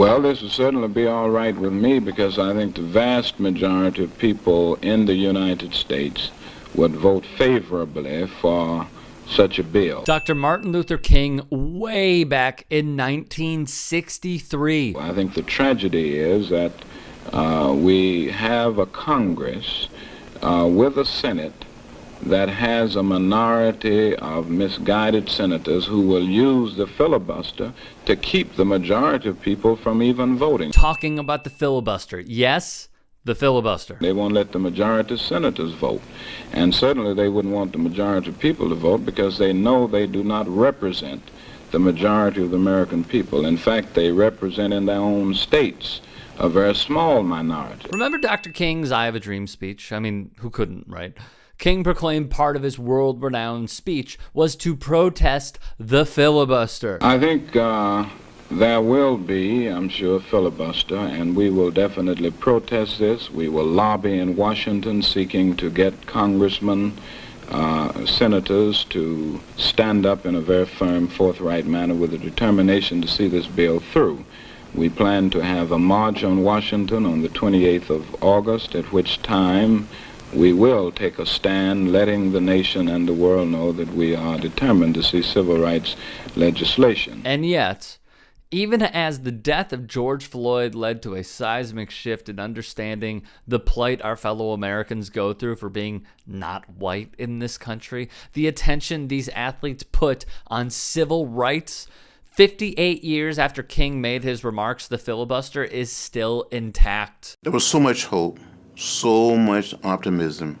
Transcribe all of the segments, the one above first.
Well, this would certainly be all right with me because I think the vast majority of people in the United States would vote favorably for such a bill. Dr. Martin Luther King, way back in 1963. I think the tragedy is that we have a Congress with a Senate that has a minority of misguided senators who will use the filibuster to keep the majority of people from even voting. Talking about the filibuster. Yes, the filibuster. They won't let the majority of senators vote. And certainly they wouldn't want the majority of people to vote because they know they do not represent the majority of the American people. In fact, they represent in their own states a very small minority. Remember Dr. King's I Have a Dream speech? I mean, who couldn't, right? King proclaimed part of his world-renowned speech was to protest the filibuster. I think there will be, I'm sure, filibuster, and we will definitely protest this. We will lobby in Washington seeking to get congressmen, senators to stand up in a very firm, forthright manner with a determination to see this bill through. We plan to have a march on Washington on the 28th of August, at which time we will take a stand, letting the nation and the world know that we are determined to see civil rights legislation. And yet, even as the death of George Floyd led to a seismic shift in understanding the plight our fellow Americans go through for being not white in this country, the attention these athletes put on civil rights 58 years after King made his remarks, the filibuster is still intact. There was so much hope, so much optimism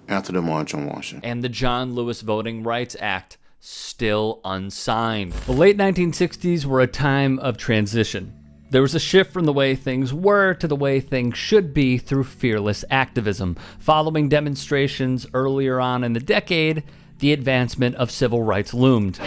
after the March on Washington. And the John Lewis Voting Rights Act still unsigned. The late 1960s were a time of transition. There was a shift from the way things were to the way things should be through fearless activism. Following demonstrations earlier on in the decade, the advancement of civil rights loomed.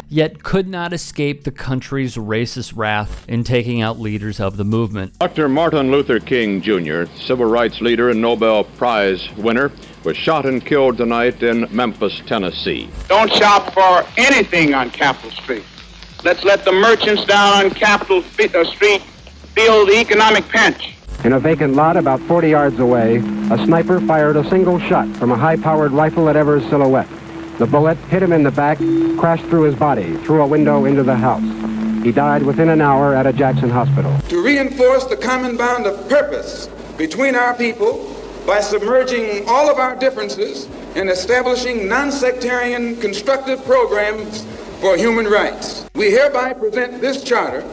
Yet could not escape the country's racist wrath in taking out leaders of the movement. Dr. Martin Luther King Jr., civil rights leader and Nobel Prize winner, was shot and killed tonight in Memphis, Tennessee. Don't shop for anything on Capitol Street. Let's let the merchants down on Capitol Street feel the economic pinch. In a vacant lot about 40 yards away, a sniper fired a single shot from a high-powered rifle at Evers' silhouette. The bullet hit him in the back, crashed through his body, through a window into the house. He died within an hour at a Jackson hospital. To reinforce the common bond of purpose between our people by submerging all of our differences and establishing non-sectarian constructive programs for human rights. We hereby present this charter.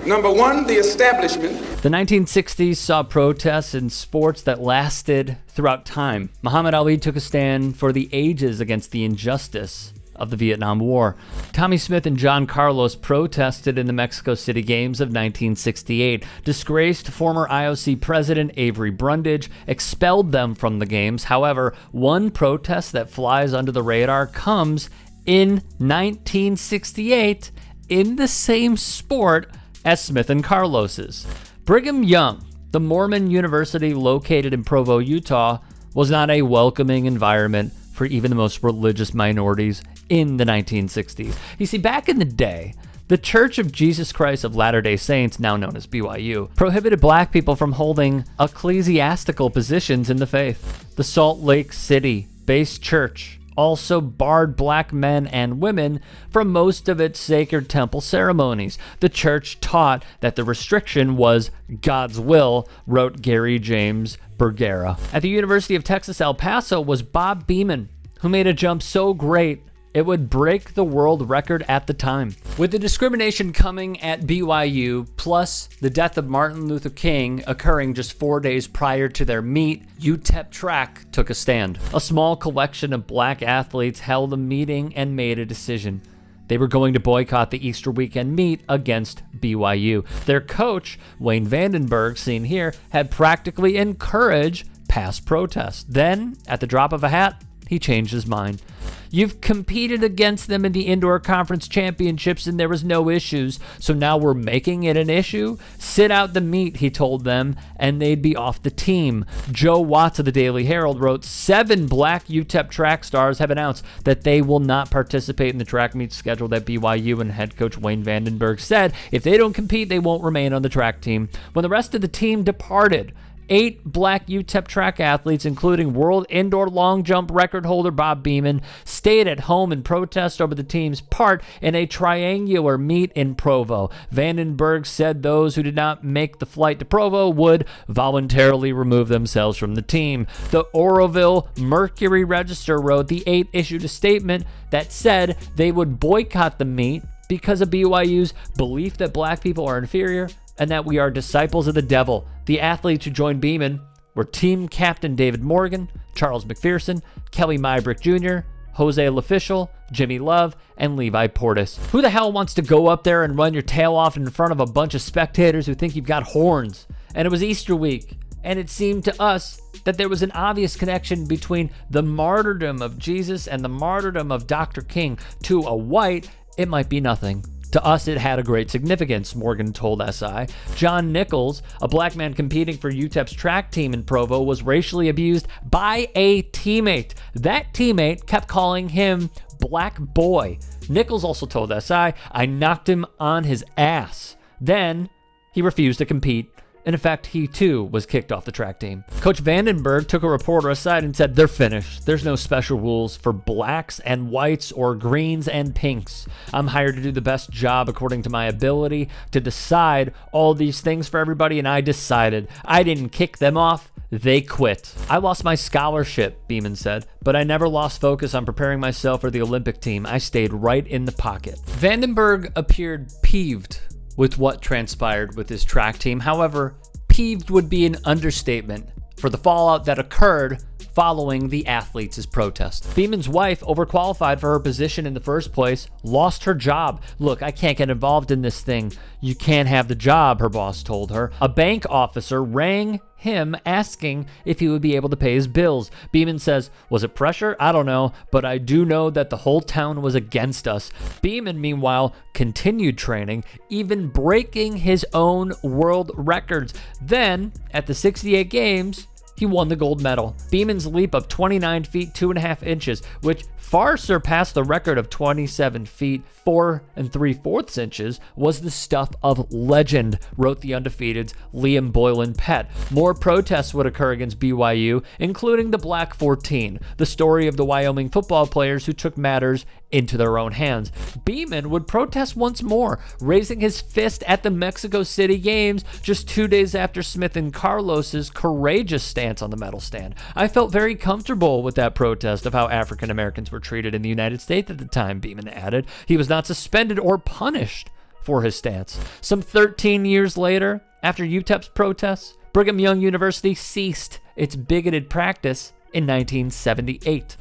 Number one, the establishment. The 1960s saw protests in sports that lasted throughout time. Muhammad Ali took a stand for the ages against the injustice of the Vietnam War. Tommy Smith and John Carlos protested in the Mexico City Games of 1968. Disgraced former IOC president Avery Brundage expelled them from the games. However, one protest that flies under the radar comes in 1968 in the same sport as Smith and Carlos's. Brigham Young, the Mormon university located in Provo, Utah, was not a welcoming environment for even the most religious minorities in the 1960s. You see, back in the day, the Church of Jesus Christ of Latter-day Saints, now known as BYU, prohibited black people from holding ecclesiastical positions in the faith. The Salt Lake City-based church also barred black men and women from most of its sacred temple ceremonies. The church taught that the restriction was God's will, wrote Gary James Bergera. At the University of Texas, El Paso was Bob Beamon, who made a jump so great it would break the world record at the time. With the discrimination coming at BYU, plus the death of Martin Luther King occurring just 4 days prior to their meet, UTEP Track took a stand. A small collection of black athletes held a meeting and made a decision. They were going to boycott the Easter weekend meet against BYU. Their coach, Wayne Vandenberg, seen here, had practically encouraged past protests. Then, at the drop of a hat, he changed his mind. You've competed against them in the indoor conference championships and there was no issues, so now we're making it an issue? Sit out the meet, he told them, and they'd be off the team. Joe Watts of the Daily Herald wrote, 7 black UTEP track stars have announced that they will not participate in the track meet scheduled at BYU, and head coach Wayne Vandenberg said if they don't compete, they won't remain on the track team. When the rest of the team departed, 8 black UTEP track athletes, including world indoor long jump record holder Bob Beamon, stayed at home in protest over the team's part in a triangular meet in Provo. Vandenberg said those who did not make the flight to Provo would voluntarily remove themselves from the team. The Oroville Mercury Register wrote the 8 issued a statement that said they would boycott the meet because of BYU's belief that black people are inferior and that we are disciples of the devil. The athletes who joined Beamon were team captain David Morgan, Charles McPherson, Kelly Mybrick Jr., Jose L'Official, Jimmy Love, and Levi Portis. Who the hell wants to go up there and run your tail off in front of a bunch of spectators who think you've got horns? And it was Easter week, and it seemed to us that there was an obvious connection between the martyrdom of Jesus and the martyrdom of Dr. King. To a white, it might be nothing. To us, it had a great significance, Morgan told SI. John Nichols, a black man competing for UTEP's track team in Provo, was racially abused by a teammate. That teammate kept calling him Black Boy. Nichols also told SI, I knocked him on his ass. Then he refused to compete. In effect, he too was kicked off the track team. Coach Vandenberg took a reporter aside and said, they're finished. There's no special rules for blacks and whites or greens and pinks. I'm hired to do the best job according to my ability to decide all these things for everybody, and I decided. I didn't kick them off. They quit. I lost my scholarship, Beamon said, but I never lost focus on preparing myself for the Olympic team. I stayed right in the pocket. Vandenberg appeared peeved with what transpired with his track team. However, peeved would be an understatement for the fallout that occurred following the athletes' protest. Beamon's wife, overqualified for her position in the first place, lost her job. Look, I can't get involved in this thing. You can't have the job, her boss told her. A bank officer rang him asking if he would be able to pay his bills. Beamon says, was it pressure? I don't know, but I do know that the whole town was against us. Beamon, meanwhile, continued training, even breaking his own world records. Then, at the 68 games, he won the gold medal. Beamon's leap of 29 feet 2.5 inches, which far surpassed the record of 27 feet 4 3/4 inches, was the stuff of legend, wrote the undefeated's Liam Boylan Pett. More protests would occur against BYU, including the Black 14, the story of the Wyoming football players who took matters into their own hands. Beamon would protest once more, raising his fist at the Mexico City Games just 2 days after Smith and Carlos's courageous stance on the medal stand. I felt very comfortable with that protest of how African Americans were treated in the United States at the time, Beamon added. He was not suspended or punished for his stance. Some 13 years later, after UTEP's protests, Brigham Young University ceased its bigoted practice in 1978.